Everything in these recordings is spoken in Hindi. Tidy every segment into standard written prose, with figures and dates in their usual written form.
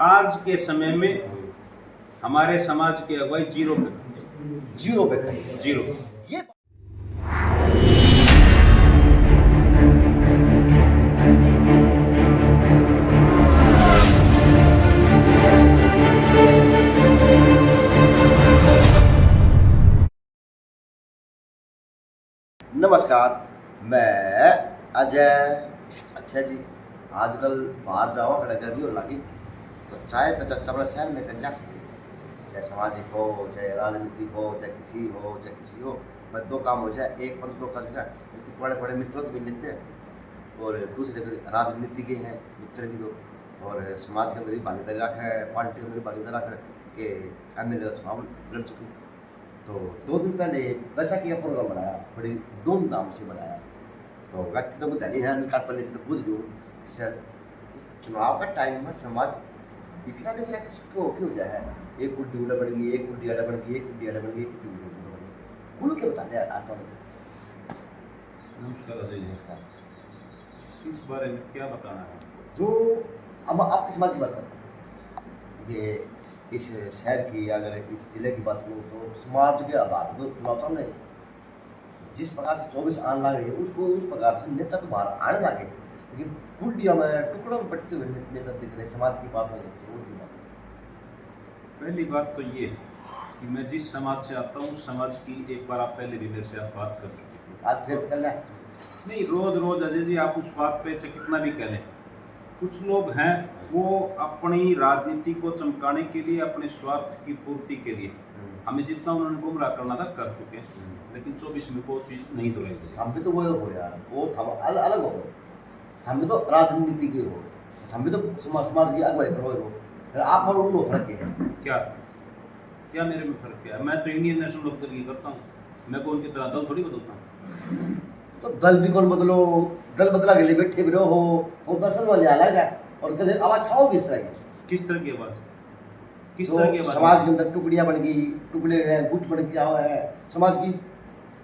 आज के समय में हमारे समाज की अगुवाई जीरो पे खड़ी। जीरो। ये नमस्कार, मैं अजय। अच्छा जी, आजकल बाहर जाओ खड़ा गर्मी हो लगी तो चाय पे चर्चा अपने शहर में कर जा, चाहे सामाजिक हो, चाहे राजनीतिक हो, चाहे किसी हो, बस दो काम हो जाए। एक मतलब दो कर जाए, एक तो बड़े बड़े मित्रों को मिल लेते हैं, और दूसरे फिर राजनीति के हैं मित्र भी दो, और समाज के अंदर भी भागीदारी रखा है, पार्टी के अंदर भी भागीदारी रखा है कि MLA चुनाव लड़ चुकी। तो 2 दिन पहले बैसाखी का प्रोग्राम बनाया, बड़ी धूमधाम से बनाया। तो व्यक्ति तो बुझानी है, काट पड़ने से तो बुझ लो सर, चुनाव का टाइम में समाज इतना देख रहा है क्यों जाए। एक कुड्डी उड़ा बन गई, एक कुड्डी आड़ा बन गई, एक कुड्डी आड़ा बन गई, एक कुड्डी उड़ा बन गई। खुल के बताते हैं आता हूँ। नमस्कार अजय जी। नमस्कार। इस बारे में क्या बताना है? जो अब आपकी समाज की बात करते हैं, ये इस शहर की अगर इस जिले की बात करूँ तो समाज के आधार पर तो चुनाव सामने जिस प्रकार से 24 आने लगे उसको उस प्रकार से नेता तो बाहर आने लगे, लेकिन कुंडिया में टुकड़ों में बटते हुए नेता दिख रहे। समाज की बात हो जाती है। पहली बात तो ये कि मैं जिस समाज से आता हूँ, समाज की एक बार आप पहले भी मेरे से आप बात कर चुके थे। आज फिर से करना है नहीं, रोज अजय जी आप उस बात पे चाहे कितना भी कह लें, कुछ लोग हैं वो अपनी राजनीति को चमकाने के लिए, अपने स्वार्थ की पूर्ति के लिए हमें जितना उन्होंने गुमराह करना था कर चुके हैं, लेकिन 24 में वो चीज़ नहीं दोहराई। हम भी तो वो हो यार, वो अलग हो गए। हम भी तो राजनीति के हो, हम भी तो समाज की अगुवाई करो हो। फिर आप और उन फर्क है क्या मेरे में फर्क क्या है? मैं तो इंडियन नेशनल लोकदल की करता हूँ, मैं कौन की तरह दल थोड़ी बदलता हूँ। तो दल भी कौन बदलो, दल बदला के लिए बैठे भी रहो वो दर्शन वाले अलग है। और कदे आवाज उठाओ किस तरह की? किस तरह की आवाज? किस तो तरह की आवाज? समाज के अंदर टुकड़ियां बन गई, टुकड़े हैं, गुट बन गया हुआ है। समाज की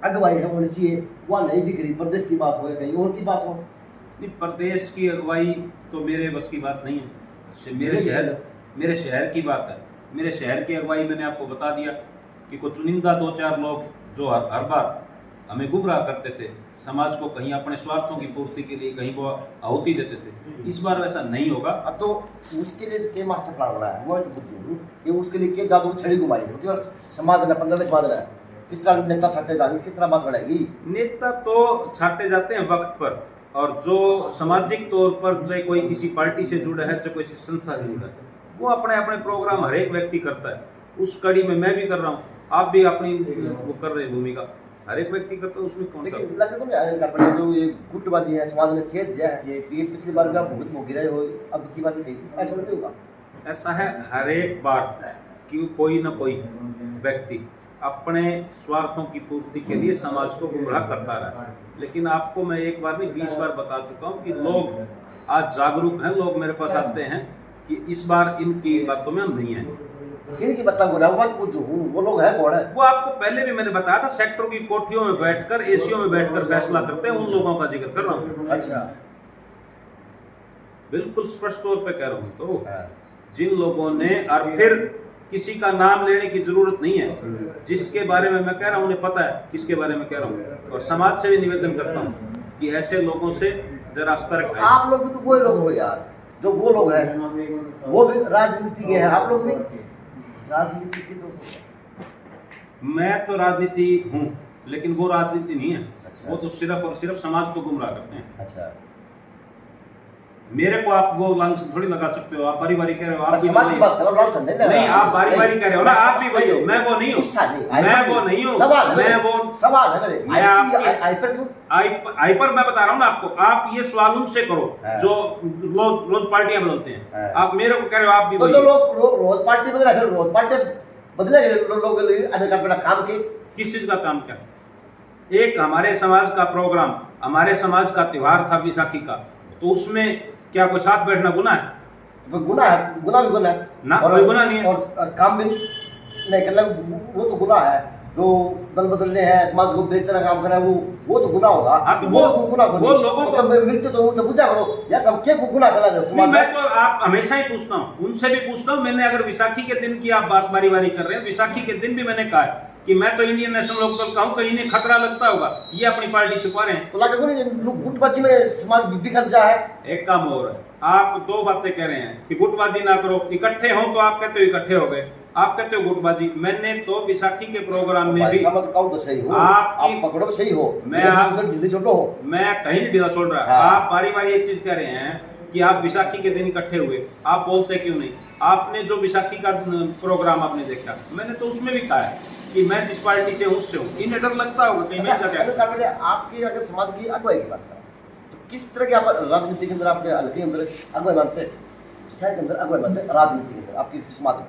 अगुवाई है होनी चाहिए, वहाँ नहीं दिख रही। प्रदेश की बात हो या कहीं और की बात हो, नहीं, प्रदेश की अगुवाई तो मेरे बस की बात नहीं है। मेरे शहर की बात है। मेरे शहर की अगुवाई मैंने आपको बता दिया कि कुछ चुनिंदा 2-4 लोग जो हर बार हमें गुमराह करते थे, समाज को कहीं अपने स्वार्थों की पूर्ति के लिए कहीं वो आहुति देते थे। इस बार वैसा नहीं होगा। अब तो उसके लिए क्या मास्टर प्लान बनाया है, वो ये उसके लिए क्या जादू छड़ी घुमाई है, क्योंकि समाज ने 15 समाज है, किस तरह नेता छाटे जाएंगे, किस तरह बात बढ़ाएगी। नेता तो छाटे जाते हैं वक्त पर, और जो सामाजिक तौर पर चाहे कोई किसी पार्टी से जुड़ा है, चाहे कोई संस्था से जुड़ा है, वो अपने अपने प्रोग्राम हर एक व्यक्ति करता है। उस कड़ी में मैं भी कर रहा हूँ, आप भी अपनी वो कर रहे हैं भूमिका, हर एक व्यक्ति करता है। उसमें कौन सा लेकिन जो ये गुटबाजी है समाज ने सेध दिया है, ये पिछली बार का भूत में गिरे हो, अब की बार नहीं, ऐसा नहीं होगा। ऐसा है हर एक बार कि कोई ना कोई व्यक्ति अपने स्वार्थों की पूर्ति के लिए समाज को गुमराह करता रहा। लेकिन आपको मैं एक बार नहीं 20 बार बता चुका हूँ कि लोग आज जागरूक हैं। लोग मेरे पास आते हैं कि इस बार इनकी बातों में हम नहीं आए। इनकी बता वो लोग हैं कौन है? वो आपको पहले भी मैंने बताया था, सेक्टर की कोठियों में बैठकर, एसीओ में बैठकर फैसला करते हैं, उन लोगों का जिक्र कर रहा हूँ। अच्छा, बिल्कुल स्पष्ट तौर पे कह रहा हूँ। तो जिन लोगों ने, और फिर किसी का नाम लेने की जरूरत नहीं है, जिसके बारे में मैं कह रहा हूँ उन्हें पता है किसके बारे में कह रहा हूँ। और समाज से भी निवेदन करता हूँ कि ऐसे लोगों से जरा सतर्क रहें। आप लोग भी तो वो लोग हो यार, जो वो लोग हैं वो भी राजनीति के हैं, आप लोग भी राजनीति की। तो मैं तो राजनीति हूँ, लेकिन वो राजनीति नहीं है। अच्छा। वो तो सिर्फ और सिर्फ समाज को गुमराह करते हैं। अच्छा, मेरे को आप वो लांछन थोड़ी लगा सकते हो। आप बारी बारी कह रहे हो, आप भी समाज की बात करो, लांछन नहीं, आप बारी बारी कह रहे हो ना, आप भी वही हो, मैं वो नहीं हूँ, मैं वो नहीं हूँ, मैं वो सवाल है मेरे। मैं आपकी आई पर मैं बता रहा हूँ ना आपको, आप ये सवाल उनसे करो जो रोज पार्टियां बदलते हैं। आप मेरे को कह रहे हो आप भी तो जो लोग रोज पार्टी बदला, फिर रोज पार्टी बदले लोग काम के। किस चीज का काम? क्या एक हमारे समाज का प्रोग्राम, हमारे समाज का त्योहार था बैसाखी का, तो उसमें क्या कोई साथ बैठना गुनाह है? तो गुनाह है, गुनाह भी गुनाह है ना, कोई गुनाह नहीं है। और काम भी नहीं करना वो तो गुनाह है। जो दल बदलने हैं, समाज को बेचना काम करना है, वो तो गुनाह होगा। हाँ, तो वो गुनाह वो लोगों को मिलते तो उनसे पूछा करो यार हम क्या गुनाह करा रहे हो नहीं, समाज मैं में? तो आप हमेशा ही पूछता हूँ, उनसे भी पूछता हूँ। मैंने अगर विशाखी के दिन की आप बात बारी बारी कर रहे हैं, विशाखी के दिन भी मैंने कहा है कि मैं तो इंडियन नेशनल लोकदल का हूँ, कहीं इन्हें खतरा लगता होगा, ये अपनी पार्टी छुपा रहे हैं। तो लगा नहीं गुटबाजी में समाज बिखर जा है। एक काम और है, आप दो बातें कह रहे हैं कि गुटबाजी ना करो, इकट्ठे हो तो आप कहते हो इकट्ठे हो गए, आप कहते हो गुटबाजी। मैंने तो विशाखी के प्रोग्राम में भी कहूँ तो सही हो, आप पकड़ो सही हो, मैं आप छोटो हो, मैं कहीं नहीं ढीला छोड़ रहा। हाँ। आप बारी बारी एक चीज कह रहे हैं कि आप विशाखी के दिन इकट्ठे हुए, आप बोलते क्यों नहीं? आपने जो विशाखी का प्रोग्राम आपने देखा, मैंने तो उसमें भी कहा है कि मैं जिस पार्टी से हूँ उससे हूँ। इन्हें डर लगता होगा कहीं मैं क्या। आपकी अगर समाज की अगुवाई की बात करें तो किस तरह के आप राजनीति के अंदर, आपके हल्के के अंदर अगुवाई मानते हैं, शहर के अंदर अगुवाई मानते हैं, राजनीति के अंदर आपकी समाज में?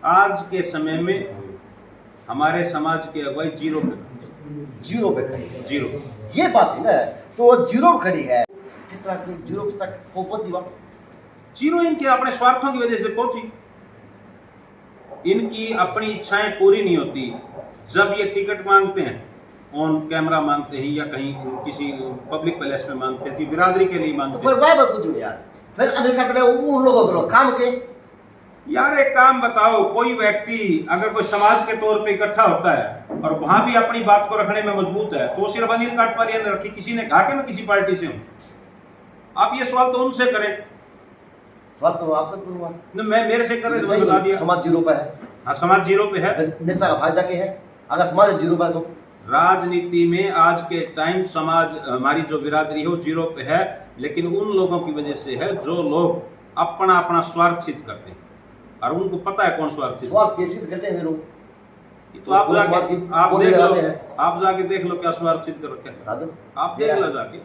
आज के समय में हमारे समाज की अगुवाई जीरो पे खड़ी है। जीरो, ये बात है ना, तो जीरो खड़ी है। किस तरह की जीरो, किस तरह पहुंची वहां? जीरो इनके अपने स्वार्थों की वजह से पहुंची। इनकी अपनी इच्छाएं पूरी नहीं होती। जब ये टिकट मांगते हैं, ऑन कैमरा मांगते हैं या कहीं किसी पब्लिक प्लेस में मांगते हैं, तो बिरादरी के लिए मांगते हैं। तो फिर वह पूछो यार, फिर अनिल कटरे उन लोगों को काम के यार एक काम बताओ, कोई व्यक्ति अगर कोई समाज के तौर पे इकट्ठा होता है और वहां भी अपनी बात को रखने में मजबूत है, तो सिर्फ अनिल काटपालिया ने रखी, किसी ने कहा कि मैं किसी पार्टी से हूं? आप ये सवाल तो उनसे करें। सवाल तो आपसे करूंगा न, मैं मेरे से कर रहे तो मैं बता दिया। समाज जीरो पे है। हाँ, समाज जीरो पे है। नेता का फायदा क्या है अगर समाज जीरो पे है? तो राजनीति में आज के टाइम समाज, हमारी जो बिरादरी है वो जीरो पे है, लेकिन उन लोगों की वजह से है जो लोग अपना अपना स्वार्थ सिद्ध करते हैं, और उनको पता है कौन स्वार्थ कैसे करते हैं लोग। तो आप जाके देख लो क्या स्वार्थ सिद्ध कर रखे हैं। आप देख लो जाके,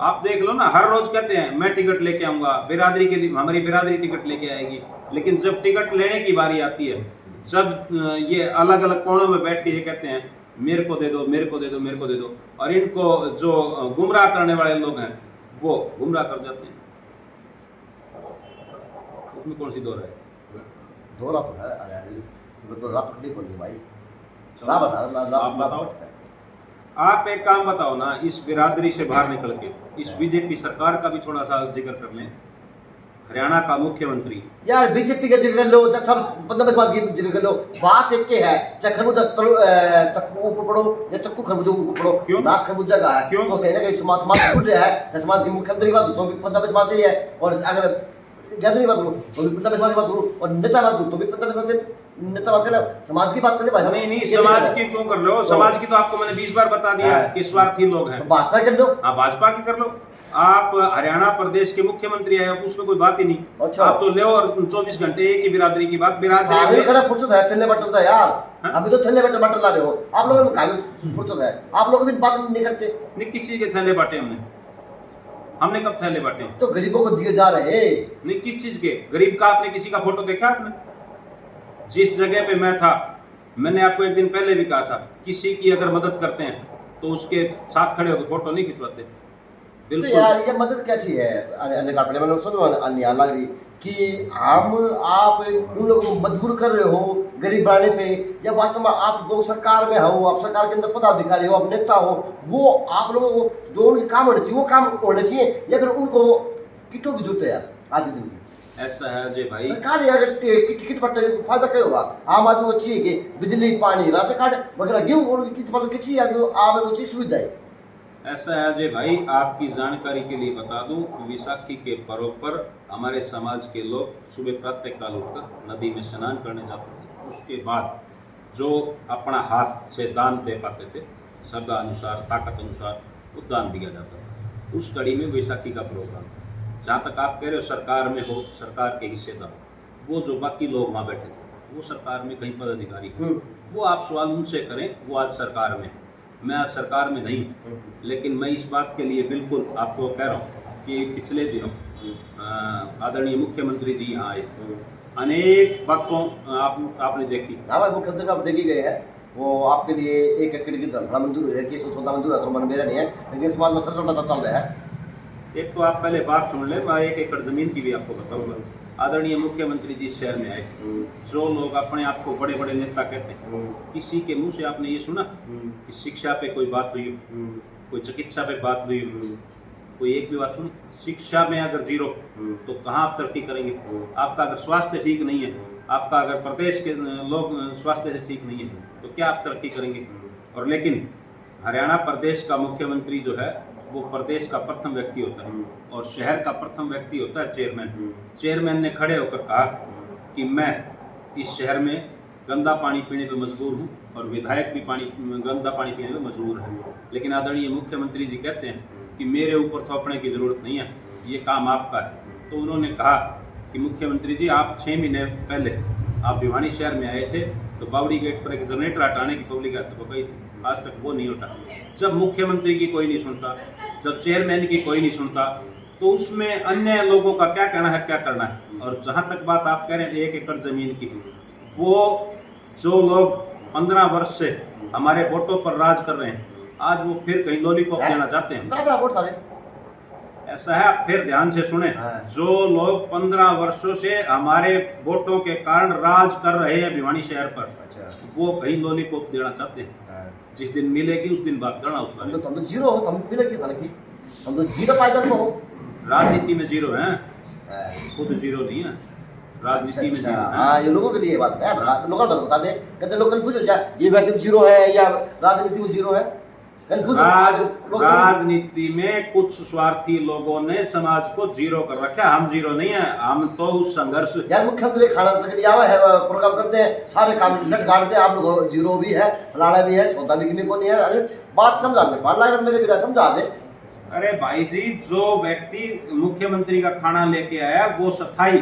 आप देख लो ना। हर रोज कहते हैं मैं टिकट लेके आऊंगा, बिरादरी के लिए हमारी बिरादरी टिकट लेके आएगी, लेकिन जब टिकट लेने की बारी आती है, जब ये अलग अलग कोणों में बैठ के ये कहते हैं मेरे को दे दो, मेरे को दे दो, मेरे को दे दो, और इनको जो गुमराह करने वाले लोग हैं वो गुमराह कर जाते हैं। उसमें कौन सी दो है? दौरा तो है, अरे तो रात नहीं बोली भाई। आप बताओ, आप एक काम बताओ ना, इस बिरादरी से बाहर निकल के इस बीजेपी सरकार का भी थोड़ा सा जिक्र कर लें। हरियाणा का मुख्यमंत्री, यार बीजेपी का जिक्र कर लो, सब बंदोबस्त की जिक्र कर लो, बात एक के है, चाहे खरबूजा चक्कू ऊपर पड़ो या चक्कू खरबूजा ऊपर पड़ो, क्यों नाक खरबूजा का है, क्यों तो कहना कि समाज टूट रहा है, समाज की मुख्यमंत्री की बात तो भी बंदोबस्त ही है, और अगर गैदरी बात करो तो भी बंदोबस्त की बात करो, और नेता बात करो तो भी बंदोबस्त नेता बात करे, समाज की बात करे भाई। नहीं समाज की क्यों कर लो? समाज की तो आपको मैंने 20 बार बता दिया कि स्वार्थी लोग हैं। भाजपा कर लो। हाँ, भाजपा की कर लो। आप हरियाणा प्रदेश के मुख्यमंत्री हैं, उसमें कोई बात ही नहीं। अच्छा। आप तो ले और 24 घंटे एक ही बिरादरी की बात। बिरादरी फुर्सत है थैले बटन था यार, अभी तो थैले बटन ला रहे हो आप लोगों को, फुर्सत है आप लोग भी बात नहीं करते। नहीं, किस चीज के थैले बांटे हमने कब थैले बांटे? तो गरीबों को दिए जा रहे। नहीं, किस चीज के गरीब का? आपने किसी का फोटो देखा? आपने जिस जगह पे मैं था, मैंने आपको एक दिन पहले भी कहा था, किसी की अगर मदद करते हैं तो उसके साथ खड़े होकर फोटो नहीं खिंचवाते। तो यार ये मदद कैसी है? मैंने सुनो लग रही कि हम आप उन लोगों को मजबूर कर रहे हो गरीब बनाने पे, या वास्तव में आप दो सरकार में हो, आप सरकार के अंदर पदाधिकारी हो, आप नेता हो, वो आप लोगों को जो उनके काम होने चाहिए वो काम होने चाहिए, या फिर उनको किटों की जरूरत है यार आज के दिन की? ऐसा है अजय भाई, सरकार यार टिकट पट्टे फायदा क्या होगा? आम आदमी को चाहिए कि बिजली पानी राशन कार्ड वगैरह गेहूँ और किसी आदमी आम आदमी को चाहिए सुविधा है। ऐसा है अजय भाई, आपकी जानकारी के लिए बता दूं, विशाखी के पर्व पर हमारे समाज के लोग सुबह प्रातःकाल उठकर नदी में स्नान करने जाते थे। उसके बाद जो अपना हाथ से दान दे पाते थे, श्रद्धा अनुसार, ताकत अनुसार, वो दान दिया जाता था। उस कड़ी में वैसाखी का प्रोग्राम। जहाँ तक आप कह रहे हो सरकार में हो, सरकार के हिस्सेदार, वो जो बाकी लोग वहाँ बैठे थे वो सरकार में कहीं पदाधिकारी हैं, वो आप सवाल उनसे करें, वो आज सरकार में है। मैं आज सरकार में नहीं हूँ, लेकिन मैं इस बात के लिए बिल्कुल आपको कह रहा हूँ कि पिछले दिनों आदरणीय मुख्यमंत्री जी यहाँ आए, अनेक बातों आपने देखी। हाँ भाई, मुख्यमंत्री आप देखी गए हैं, वो आपके लिए 1 एकड़ की धरना मंजूर है कि 114 मंजूर है, तो मन मेरा नहीं है, लेकिन समाज में सर छोटा सा चल रहा है। एक तो आप पहले बात सुन ले, मैं 1 एकड़ जमीन की भी आपको बताऊंगा। आदरणीय मुख्यमंत्री जी शहर में आए, जो लोग अपने आप को बड़े बड़े नेता कहते हैं, किसी के मुंह से आपने ये सुना कि शिक्षा पे कोई बात हुई हो, कोई चिकित्सा पे बात हुई हो, कोई एक भी बात सुनी? शिक्षा में अगर जीरो तो कहाँ आप तरक्की करेंगे? आपका अगर स्वास्थ्य ठीक नहीं है, आपका अगर प्रदेश के लोग स्वास्थ्य से ठीक नहीं है, तो क्या आप तरक्की करेंगे? और लेकिन हरियाणा प्रदेश का मुख्यमंत्री जो है वो प्रदेश का प्रथम व्यक्ति होता है और शहर का प्रथम व्यक्ति होता है चेयरमैन। चेयरमैन ने खड़े होकर कहा कि मैं इस शहर में गंदा पानी पीने पे मजबूर हूँ और विधायक भी गंदा पानी पीने पे मजबूर है। लेकिन आदरणीय मुख्यमंत्री जी कहते हैं कि मेरे ऊपर थोपने की जरूरत नहीं है, ये काम आपका है। तो उन्होंने कहा कि मुख्यमंत्री जी, आप 6 महीने पहले आप भिवानी शहर में आए थे तो बावड़ी गेट पर एक जनरेटर हटाने की पब्लिक आपको कही थी, आज तक वो नहीं उठा। जब मुख्यमंत्री की कोई नहीं सुनता, जब चेयरमैन की कोई नहीं सुनता, तो उसमें अन्य लोगों का क्या कहना है, क्या करना है? और जहां तक बात आप कह रहे हैं 1 एकड़ जमीन की, वो जो लोग 15 वर्ष से हमारे वोटों पर राज कर रहे हैं, आज वो फिर कहीं लॉलीपॉप देना चाहते हैं। ऐसा है, आप फिर ध्यान से सुने। जो लोग 15 वर्षों से हमारे वोटों के कारण राज कर रहे हैं भिवानी शहर पर, वो कहीं लॉलीपॉप देना चाहते हैं। जिस दिन मिलेगी उस दिन बात करना उसका। हम तो जीरो हो, हम मिलेगी था लेकिन हम तो जीरो पायदान में हो। राजनीति में जीरो है, खुद जीरो नहीं है, राजनीति में जीरो है। हाँ, ये लोगों के लिए बात है, लोगों को बता दे, कहते लोग कंफ्यूज हो जाए, ये वैसे जीरो है या राजनीति में जीरो है। राजनीति में कुछ स्वार्थी लोगों ने समाज को जीरो कर रखा। हम जीरो नहीं है, हम तो उस संघर्ष। यार मुख्यमंत्री खाना तक लिया हुआ है, प्रोग्राम करते हैं, सारे काम लट गाड़ते हैं, आप लोग जीरो भी है, फलाना भी है, सौदा भी को नहीं है। अरे बात समझा दे, पार्लियामेंट मेरे भी समझा दे। अरे भाई जी, जो व्यक्ति मुख्यमंत्री का खाना लेके आया वो स्थायी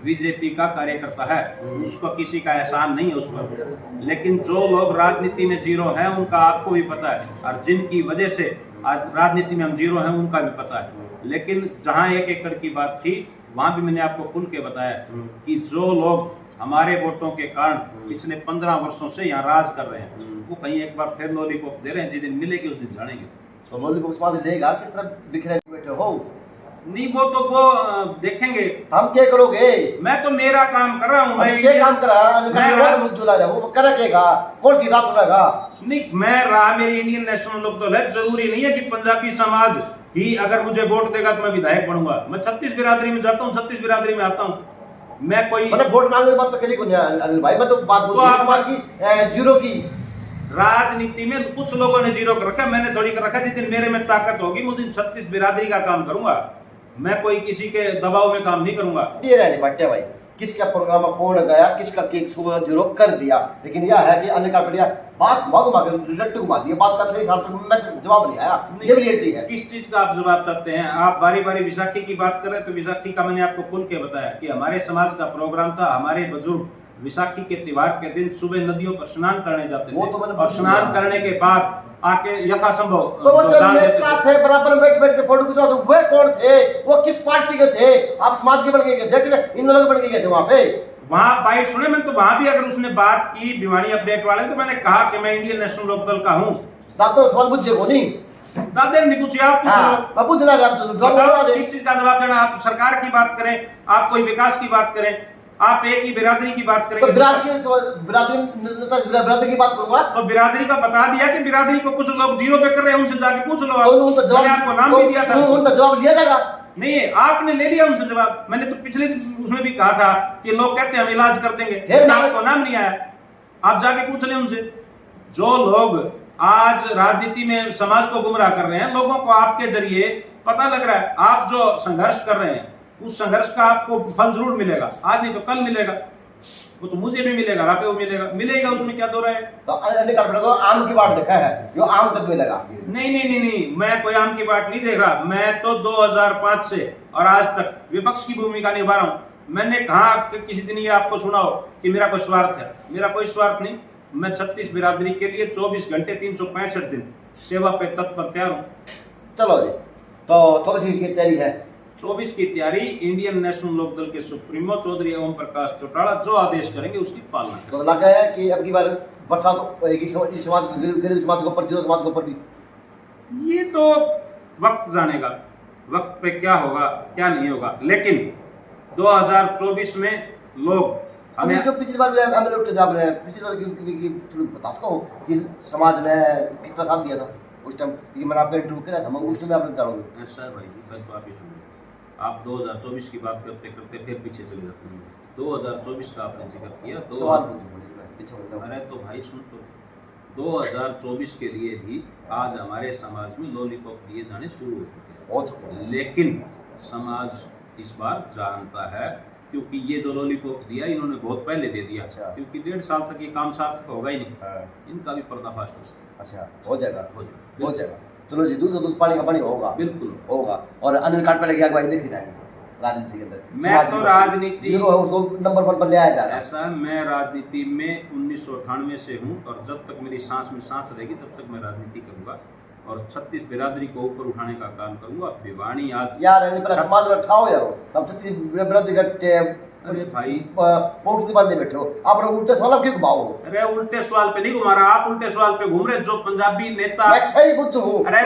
बीजेपी का कार्यकर्ता है, उसको किसी का एहसान नहीं है उस पर। लेकिन जो लोग राजनीति में जीरो हैं उनका आपको भी पता है, और जिनकी वजह से आज राजनीति में हम जीरो हैं उनका भी पता है। लेकिन जहां 1 एकड़ की बात थी, वहां भी मैंने आपको खुल के बताया कि जो लोग हमारे वोटों के कारण पिछले 15 वर्षों से यहाँ राज कर रहे हैं, वो कहीं एक बार फिर लॉलीपॉप दे रहे हैं। जिस दिन मिलेगी उस दिन जानेंगे। तो लॉलीपॉप स्वाद लेगा, किस तरह बिखरे बैठे हो? नहीं, वो तो वो देखेंगे। हम क्या करोगे? मैं तो मेरा काम कर रहा हूँ। मैं क्या काम कर रहा है? वो करेगा, कौन सी रात रहेगा? नहीं, मैं रहा, मेरी इंडियन नेशनल लोकदल है। जरूरी नहीं है कि पंजाबी समाज ही अगर मुझे वोट देगा तो मैं विधायक बनूंगा। मैं 36 बिरादरी में जाता हूँ, 36 बिरादरी में आता हूँ। मैं कोई मतलब वोट मांगने की बात तो कहीं को नहीं अनिल भाई, मैं तो बात बोल रहा हूं समाज की, जीरो की। राजनीति में कुछ लोगों ने जीरो कर रखा, मैंने थोड़ी कर रखा। जिस दिन मेरे में ताकत होगी उस दिन 36 बिरादरी का काम करूंगा। मैं कोई किसी के दबाव में काम नहीं करूंगा। ये रहने भट्टे भाई, किसका प्रोग्राम कौन गया, किसका केक सुबह जीरो कर दिया, लेकिन यह है कि अन्य का बढ़िया बात घुमा के रिलेक्ट घुमा दिया, बात का सही मैं जवाब नहीं आया। ये रियलिटी है। किस चीज का आप जवाब चाहते हैं? आप बारी बारी विशाखी की बात कर रहे हैं, तो विशाखी का मैंने आपको खुल के बताया कि हमारे समाज का प्रोग्राम था। हमारे बुजुर्ग विशाखी के त्योहार के दिन सुबह नदियों पर स्नान करने जाते थे, और स्नान करने के बाद आके यथासंभव तो वो जो नेता थे बराबर बैठ के फोटो खिंचवाते, वो कौन थे? वो किस पार्टी के थे? आप समाज के बन के गए थे, इन लोग बन के गए थे वहां पे। वहां बाइट सुने मैं तो वहां भी अगर उसने बात की भिवानी अपडेट वाले, तो मैंने कहा कि मैं इंडियन नेशनल लोकदल का हूं। दादो सवाल पूछे को नहीं, दादे नहीं पूछे, आप पूछ लो। किस चीज का जवाब देना? आप सरकार की बात करें, आप कोई विकास की बात करें, आप एक ही बिरादरी की बात करेंगे। तो बिरादरी की बात करूंगा तो बिरादरी का बता दिया कि बिरादरी को कुछ लोग जीरो पे कर रहे हैं, उनसे जाके पूछ लो। मैंने आपको नाम भी दिया था, उनका जवाब लिया जाएगा। नहीं, आपने ले लिया उनसे जवाब। मैंने तो पिछले उसमें भी कहा था कि लोग कहते हैं हम इलाज कर देंगे, आपको नाम नहीं आया। आप जाके पूछ लें उनसे। जो लोग आज राजनीति में समाज को गुमराह कर रहे हैं, लोगों को आपके जरिए पता लग रहा है, आप जो संघर्ष कर रहे हैं उस संघर्ष का आपको फल जरूर मिलेगा। आज नहीं तो कल मिलेगा, वो तो मुझे भी मिलेगा, आपको मिलेगा, उसमें क्या दो रहा है? तो आम की बाट देखा है, जो आम कब मिलेगा? नहीं, मैं कोई आम की बाट नहीं देख रहा। मैं तो 2005 से और आज तक विपक्ष की भूमिका निभा रहा हूं। मैंने कहा कि किसी दिन ये आपको सुनाओ कि मेरा कोई स्वार्थ है। मेरा कोई स्वार्थ नहीं। मैं 36 बिरादरी के लिए 24 घंटे 365 दिन सेवा पे तत्पर तैयार हूँ। चलो जी, तो 24 की तैयारी है। 24 की तैयारी इंडियन नेशनल लोकदल के सुप्रीमो चौधरी ओम प्रकाश चौटाला जो आदेश करेंगे उसकी पालना। तो लगा है कि अब की बार बरसात होगी समाज गरीब समाज के ऊपर, जीरो समाज के ऊपर भी। ये तो वक्त जानेगा, वक्त पे क्या होगा क्या नहीं होगा। लेकिन 2024 में लोग हमें हमें जो पिछली बार भी एमएलए उठे थे आपने पिछली बार की थोड़ी बता सको कि समाज ने किस तरह साथ दिया था उस टाइम, ये मैंने आपका इंटरव्यू किया था, मैं उस टाइम आपने बताऊंगा। ऐसा है भाई जी, सच बात ही सुनिए। आप 2024 की बात करते करते फिर पीछे चले जाते हैं। 2024 का आपने जिक्र किया, सवाल पीछे बोल अरे तो भाई सुन, तो 2024 के लिए भी आज हमारे समाज में लॉलीपॉप दिए जाने शुरू हो चुके हैं, लेकिन समाज इस बार जानता है, क्योंकि ये जो लॉलीपॉप दिया इन्होंने बहुत पहले दे दिया। अच्छा। क्योंकि 1.5 साल तक ये काम साफ होगा ही नहीं, इनका भी पर्दाफाश हो। अच्छा, हो जाएगा हो जाएगा। चलो जी, दूध का दूध पानी का पानी होगा, बिल्कुल होगा। और अनिल काटपड़े की अगुवाई देखी जाएगी राजनीति के अंदर। मैं तो राजनीति जीरो है उसको नंबर 1 पर ले आया जा रहा है। ऐसा, मैं राजनीति में 1998 से हूँ और जब तक मेरी सांस में सांस रहेगी तब तक मैं राजनीति करूंगा और 36 बिरादरी को ऊपर उठाने का काम करूंगा। भिवानी आज यार पहले समाज में ठाओ यार, तब 36 बिरादरी का अरे भाई पोस्ट बांधे बैठे हो, आपने उल्टे सवाल क्यों घुमाओ? अरे उल्टे सवाल पे नहीं घुमा रहा, आप उल्टे सवाल पे घूम रहे। जो पंजाबी नेता, मैं सही पूछूं हूं, अरे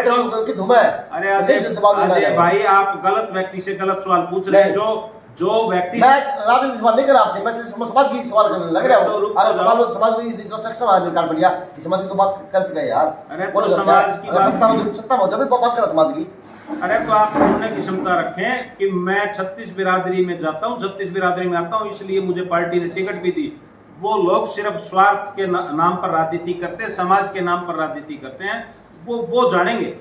कि तुम्हें अरे अजय भाई, आप गलत व्यक्ति से गलत सवाल पूछ रहे हैं। जो व्यक्ति, मैं राजनीति सवाल नहीं कर रहा आपसे, मैं समाज की सवाल करने लग रहा हूँ। अगर समाज को तो समाज निकाल बढ़िया कि समाज की तो बात कर चुके यार। अरे तो समाज की बात, सत्ता में जब भी बात करा समाज की। अरे तो आप सुनने की क्षमता रखें कि मैं 36 बिरादरी में जाता हूँ, 36 बिरादरी में आता हूँ, इसलिए मुझे पार्टी ने टिकट भी दी। वो लोग सिर्फ स्वार्थ के नाम पर राजनीति करते हैं, समाज के नाम पर राजनीति करते हैं, वो जानेंगे।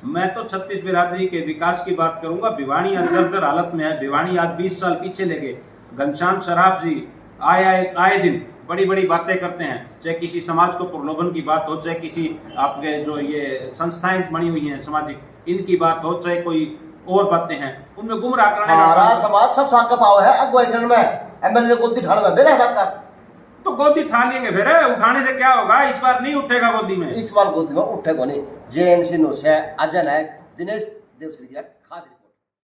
मैं तो 36 बिरादरी के विकास की बात करूंगा। भिवानी आज जर्जर हालत में है। भिवानी आज 20 साल पीछे ले गए। घनश्याम शराफ जी आए दिन बड़ी बड़ी बातें करते हैं, चाहे किसी समाज को प्रलोभन की बात हो, चाहे किसी आपके जो ये संस्थाएं बनी हुई हैं सामाजिक, इनकी बात हो, चाहे कोई और बातें हैं, उनमें गुमराह करने का समाज सब साथ का पाव है अगुवाई करने में। एमएलए को ठाड़ में बेरा बात का तो गोदी ठा लेंगे फिर। उठाने से क्या होगा? इस बार नहीं उठेगा गोदी में, इस बार गोदी में उठेगा नहीं। जैन सिन्हू से अजय नायक, दिनेश देवश्री खास